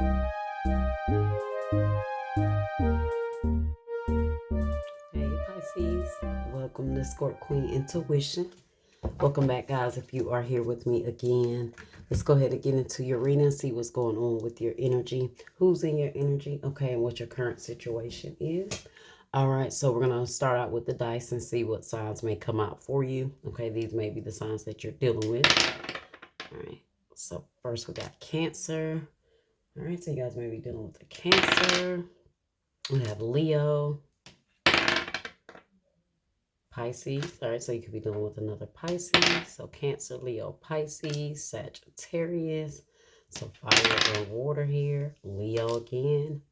Hey Pisces, welcome to Scorp Queen Intuition. Welcome back, guys. If you are here with me again, let's go ahead and get into your reading and see what's going on with your energy. Who's in your energy? Okay, and what your current situation is. All right, so we're going to start out with the dice and see what signs may come out for you. Okay, these may be the signs that you're dealing with. All right, so first we got Cancer. All right, so you guys may be dealing with a Cancer. We have Leo. Pisces. All right, so you could be dealing with another Pisces. So Cancer, Leo, Pisces, Sagittarius. So fire and water here. Leo again.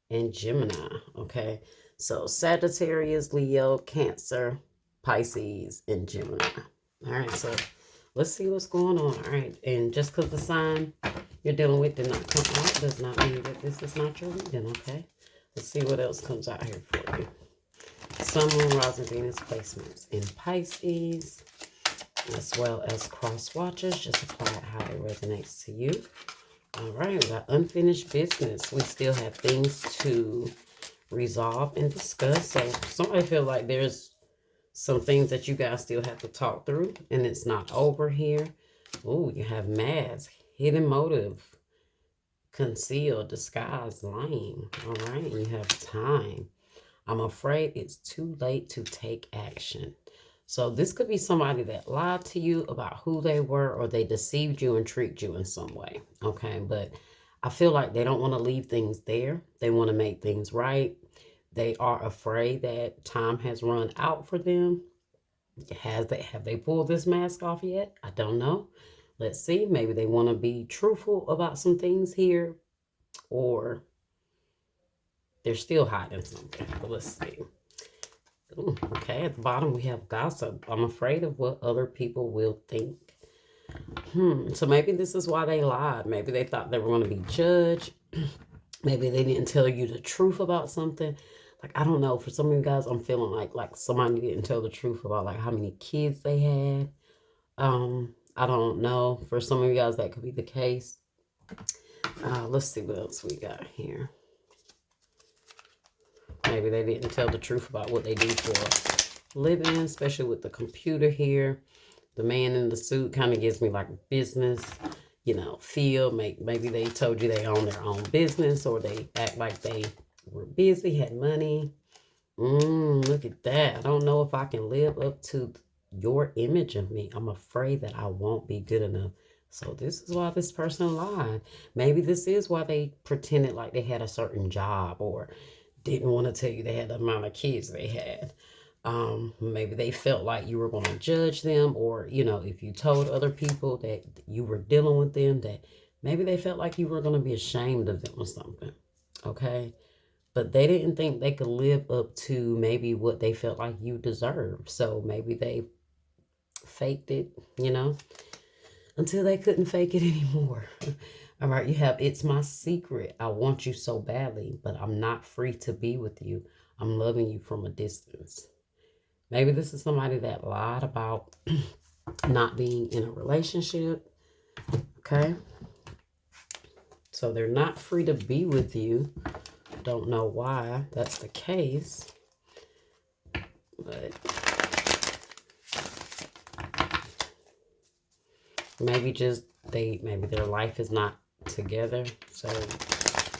And Gemini. Okay, so Sagittarius, Leo, Cancer, Pisces, and Gemini. All right, so let's see what's going on. All right, and just because the sign you're dealing with did not come out does not mean that this is not your reading. Okay, let's see what else comes out here for you. Sun, Moon, Rising, Venus placements in Pisces, as well as cross watchers. Just apply it how it resonates to you. All right, we got unfinished business. We still have things to resolve and discuss. So somebody feel like there's some things that you guys still have to talk through, and it's not over here. Oh, you have mask, hidden motive, concealed, disguise, lying. All right, you have time. I'm afraid it's too late to take action. So this could be somebody that lied to you about who they were, or they deceived you and tricked you in some way. Okay, but I feel like they don't want to leave things there. They want to make things right. They are afraid that time has run out for them. Have they pulled this mask off yet? I don't know. Let's see. Maybe they want to be truthful about some things here, or they're still hiding something. But let's see. Ooh, okay, at the bottom we have gossip. I'm afraid of what other people will think. So maybe this is why they lied. Maybe they thought they were going to be judged. Maybe they didn't tell you the truth about something. Like, I don't know. For some of you guys, I'm feeling like somebody didn't tell the truth about like how many kids they had. I don't know. For some of you guys, that could be the case. Let's see what else we got here. Maybe they didn't tell the truth about what they do for a living, especially with the computer here. The man in the suit kind of gives me like business, feel. Maybe they told you they own their own business, or they act like they were busy, had money. Look at that. I don't know if I can live up to your image of me. I'm afraid that I won't be good enough. So this is why this person lied. Maybe this is why they pretended like they had a certain job, or didn't want to tell you they had the amount of kids they had. Maybe they felt like you were going to judge them, or, if you told other people that you were dealing with them, that maybe they felt like you were going to be ashamed of them or something. Okay. But they didn't think they could live up to maybe what they felt like you deserved. So maybe they faked it, until they couldn't fake it anymore. All right, you have, it's my secret. I want you so badly, but I'm not free to be with you. I'm loving you from a distance. Maybe this is somebody that lied about not being in a relationship. Okay. So they're not free to be with you. Don't know why that's the case. But maybe maybe their life is not together. So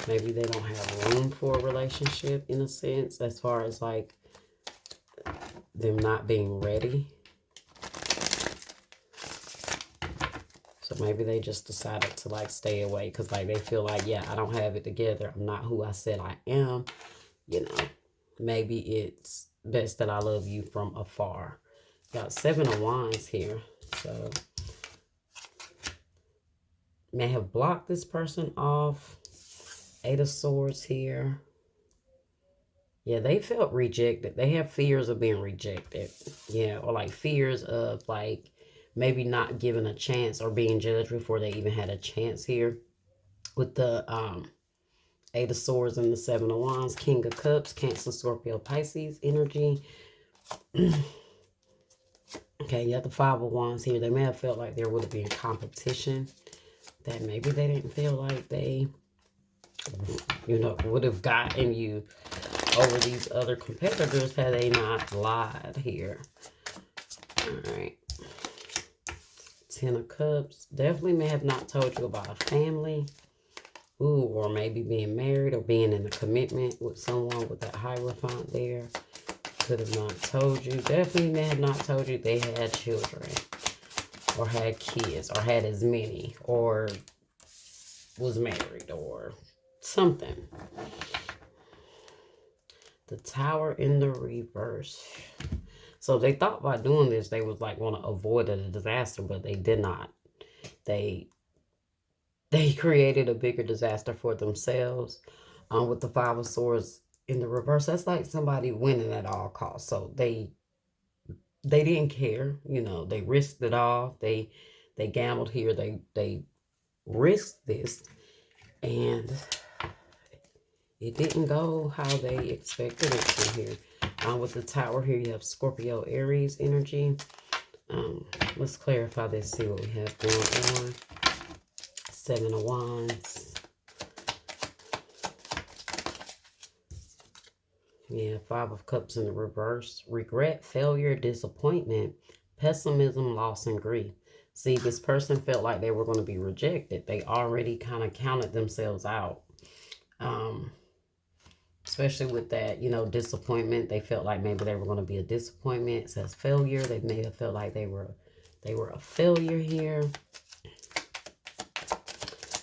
maybe they don't have room for a relationship in a sense, as far as like them not being ready. So maybe they just decided to like stay away because like they feel like, yeah, I don't have it together. I'm not who I said I am. Maybe it's best that I love you from afar. Got 7 of Wands here. So may have blocked this person off. 8 of Swords here. Yeah, they felt rejected. They have fears of being rejected. Yeah, or like fears of like maybe not given a chance or being judged before they even had a chance here. With the 8 of Swords and the 7 of Wands, King of Cups, Cancer, Scorpio, Pisces energy. Okay, you have the 5 of Wands here. They may have felt like there would have been competition that maybe they didn't feel like they, would have gotten you over these other competitors had they not lied here. All right. 10 of Cups. Definitely may have not told you about a family. Ooh, or maybe being married or being in a commitment with someone with that Hierophant there. Could have not told you. Definitely may have not told you they had children or had kids or had as many or was married or something. The Tower in the reverse. So they thought by doing this, they was like want to avoid a disaster, but they did not. They created a bigger disaster for themselves. With the Five of Swords in the reverse, that's like somebody winning at all costs. So they didn't care. They risked it all. They gambled here. They risked this, and it didn't go how they expected it to here. With the Tower here, you have Scorpio, Aries energy. Let's clarify this, see what we have going on. 7 of Wands. Yeah, 5 of Cups in the reverse. Regret, failure, disappointment, pessimism, loss, and grief. See, this person felt like they were going to be rejected. They already kind of counted themselves out. Especially with that, disappointment. They felt like maybe they were going to be a disappointment. It says failure. They may have felt like they were a failure here.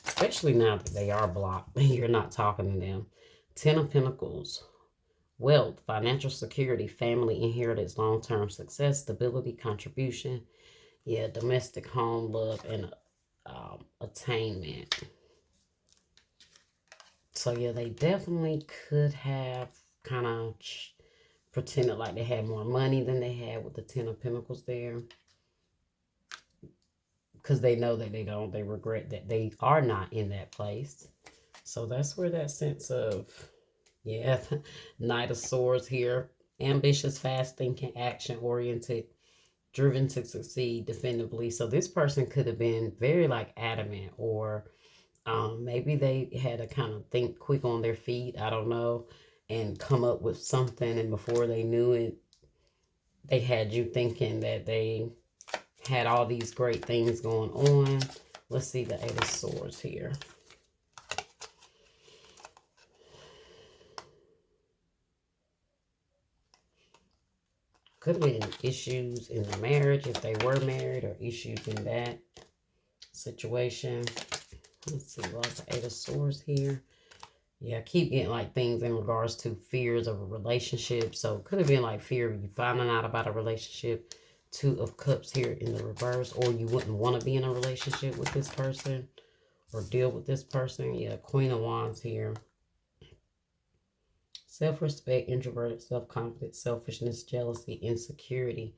Especially now that they are blocked and you're not talking to them. 10 of Pentacles. Wealth, financial security, family, inheritance, long-term success, stability, contribution. Yeah, domestic home, love, and attainment. So, yeah, they definitely could have kind of pretended like they had more money than they had with the 10 of Pentacles there. Because they know that they don't. They regret that they are not in that place. So that's where that sense of, yeah, Knight of Swords here. Ambitious, fast-thinking, action-oriented, driven to succeed definitively. So this person could have been very like adamant, or maybe they had to kind of think quick on their feet, I don't know, and come up with something, and before they knew it, they had you thinking that they had all these great things going on. Let's see the 8 of Swords here. Could have been issues in the marriage if they were married, or issues in that situation. Let's see, what's the 8 of Swords here? Yeah, I keep getting like things in regards to fears of a relationship. So it could have been like fear of you finding out about a relationship. 2 of Cups here in the reverse, or you wouldn't want to be in a relationship with this person or deal with this person. Yeah, Queen of Wands here. Self-respect, introverted, self-confidence, selfishness, jealousy, insecurity,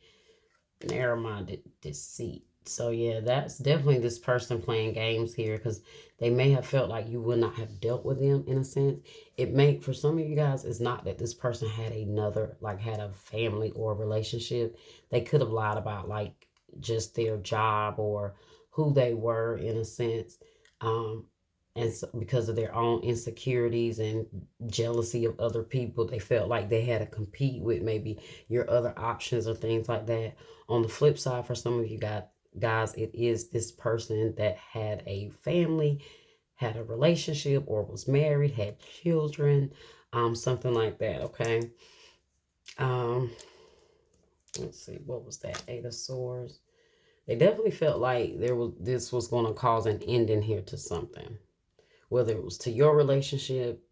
narrow-minded, deceit. So yeah, that's definitely this person playing games here, because they may have felt like you would not have dealt with them in a sense. It may, for some of you guys, it's not that this person had had a family or a relationship. They could have lied about like just their job or who they were in a sense. And so because of their own insecurities and jealousy of other people, they felt like they had to compete with maybe your other options or things like that. On the flip side, for some of you guys, it is this person that had a family, had a relationship, or was married, had children, something like that, okay? Let's see, what was that? 8 of Swords. They definitely felt like this was going to cause an ending here to something. Whether it was to your relationship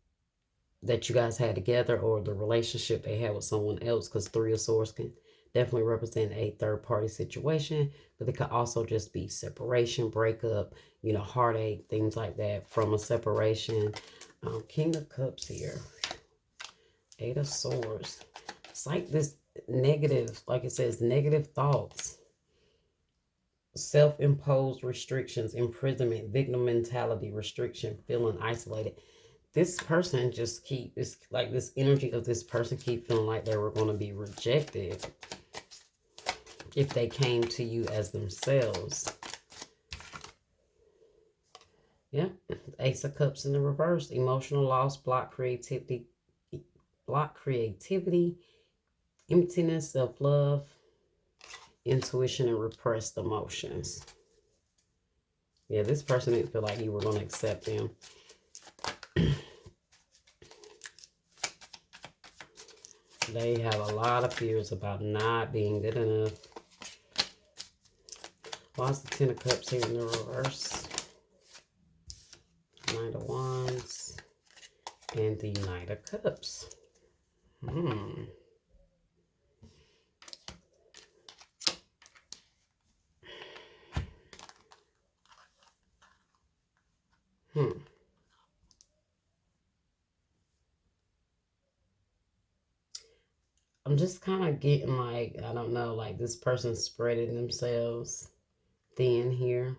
that you guys had together, or the relationship they had with someone else, because 3 of Swords can definitely represent a third-party situation, but it could also just be separation, breakup, heartache, things like that from a separation. King of Cups here. 8 of Swords. It's like this negative, like it says, negative thoughts. Self-imposed restrictions, imprisonment, victim mentality, restriction, feeling isolated. This person just it's like this energy of this person keep feeling like they were going to be rejected if they came to you as themselves. Yeah. Ace of Cups in the reverse. Emotional loss, block creativity, emptiness, self-love, intuition, and repressed emotions. Yeah, this person didn't feel like you were going to accept them. They have a lot of fears about not being good enough. Why's the Ten of Cups here in the reverse? Knight of Wands and the Knight of Cups. Hmm. I'm just kind of getting like, I don't know, like this person spreading themselves thin here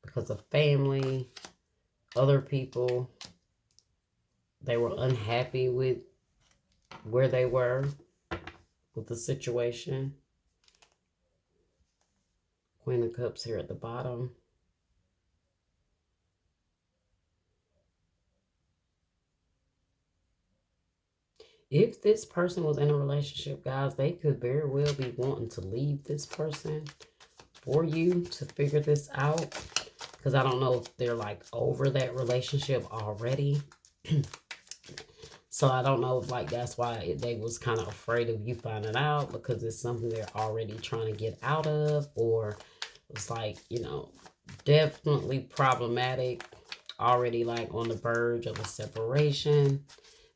because of family, other people. They were unhappy with where they were with the situation. Queen of Cups here at the bottom. If this person was in a relationship, guys, they could very well be wanting to leave this person for you to figure this out. Because I don't know if they're like over that relationship already. So I don't know if like that's why they was kind of afraid of you finding out, because it's something they're already trying to get out of, or it's like, you know, definitely problematic, already like on the verge of a separation.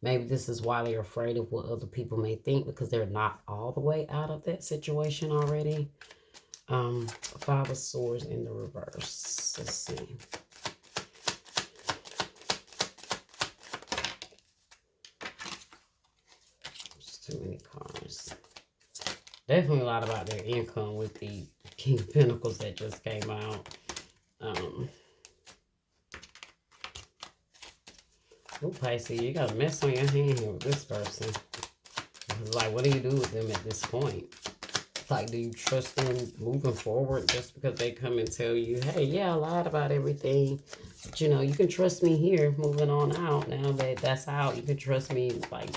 Maybe this is why they're afraid of what other people may think, because they're not all the way out of that situation already. Five of Swords in the reverse. Let's see. Too many cards. Definitely a lot about their income with the King of Pentacles that just came out. Oh, Pisces, you got a mess on your hand here with this person. It's like, what do you do with them at this point? Like, do you trust them moving forward just because they come and tell you, hey, yeah, I lied about everything, but you know, you can trust me here moving on out. Now that that's out, you can trust me. Like,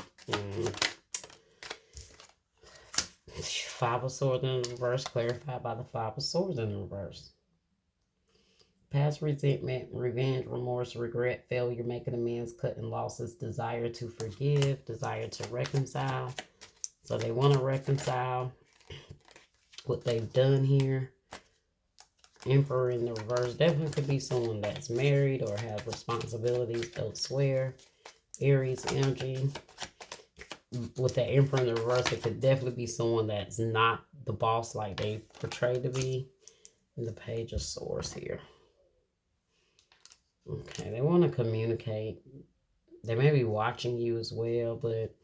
Five of Swords in the reverse, clarified by the Five of Swords in the reverse. Past resentment, revenge, remorse, regret, failure, making amends, cutting losses, desire to forgive, desire to reconcile. So they want to reconcile what they've done here. Emperor in the reverse definitely could be someone that's married or have responsibilities elsewhere. Aries energy. With the Emperor in the reverse, it could definitely be someone that's not the boss like they portray to be. And the Page of Swords here. Okay, they want to communicate. They may be watching you as well, but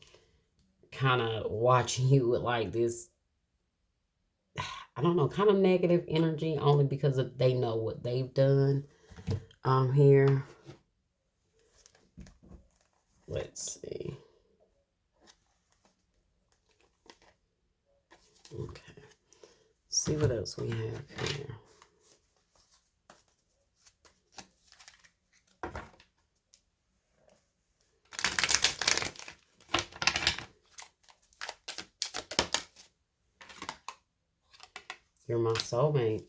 kind of watching you with like this, I don't know, kind of negative energy, only because of they know what they've done. Here. Let's see. Okay. See what else we have here. You're my soulmate.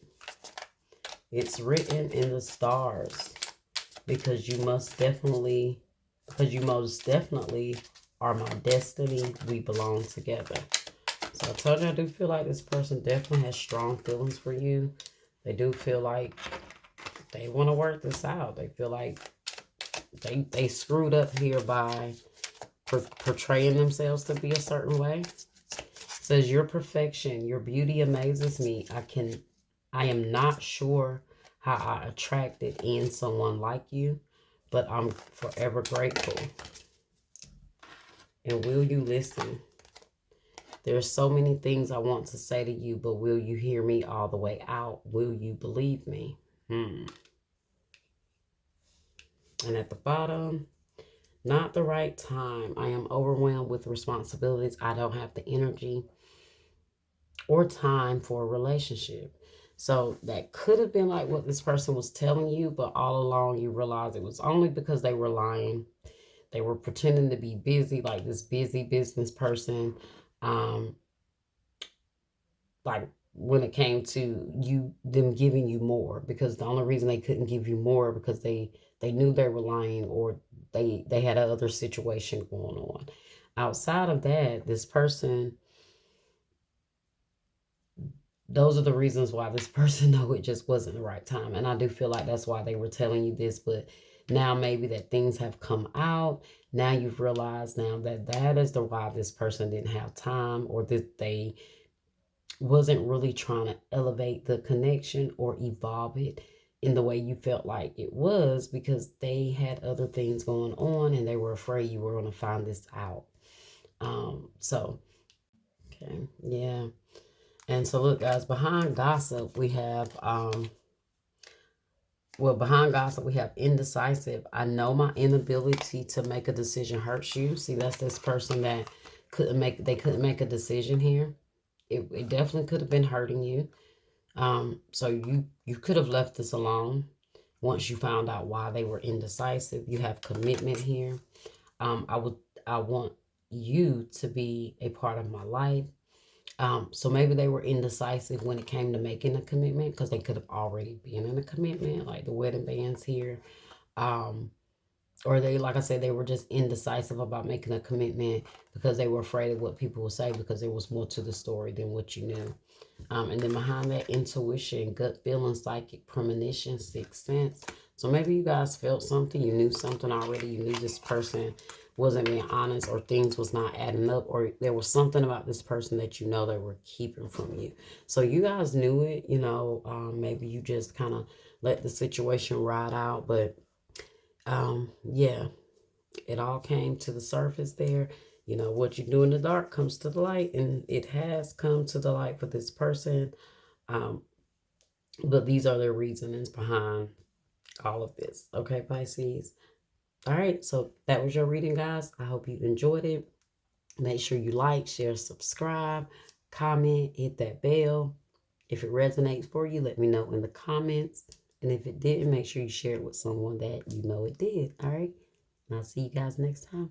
It's written in the stars because you most definitely are my destiny. We belong together. So I told you, I do feel like this person definitely has strong feelings for you. They do feel like they want to work this out. They feel like they screwed up here by portraying themselves to be a certain way. It says your perfection, your beauty amazes me. I am not sure how I attracted in someone like you, but I'm forever grateful. And will you listen? There's so many things I want to say to you, but will you hear me all the way out? Will you believe me? And at the bottom, not the right time. I am overwhelmed with responsibilities. I don't have the energy or time for a relationship. So that could have been like what this person was telling you, but all along you realize it was only because they were lying. They were pretending to be busy, like this busy business person. Um, like when it came to them giving you more, because the only reason they couldn't give you more because they knew they were lying, or they had another situation going on. Outside of that, this person, those are the reasons why this person know it just wasn't the right time. And I do feel like that's why they were telling you this. But now maybe that things have come out, now you've realized now that that is the why this person didn't have time, or that they wasn't really trying to elevate the connection or evolve it in the way you felt like it was, because they had other things going on and they were afraid you were going to find this out. So okay, yeah. And so look, guys, behind gossip we have behind gossip we have indecisive. I know my inability to make a decision hurts you. See, that's this person that couldn't make a decision here. It definitely could have been hurting you. So you could have left this alone once you found out why they were indecisive. You have commitment here. I want you to be a part of my life. So maybe they were indecisive when it came to making a commitment, because they could have already been in a commitment, like the wedding bands here. Um, or they, like I said, they were just indecisive about making a commitment because they were afraid of what people would say, because there was more to the story than what you knew. And then behind that, intuition, gut feeling, psychic premonition, sixth sense. So maybe you guys felt something, you knew something already, you knew this person wasn't being honest, or things was not adding up, or there was something about this person that you know they were keeping from you. So you guys knew it, maybe you just kind of let the situation ride out, but yeah, it all came to the surface there. What you do in the dark comes to the light, and it has come to the light for this person. Um, but these are the reasonings behind all of this. Okay, Pisces. All right, so that was your reading, guys. I hope you enjoyed it. Make sure you like, share, subscribe, comment, hit that bell. If it resonates for you, let me know in the comments. And if it didn't, make sure you share it with someone that you know it did. All right, and I'll see you guys next time.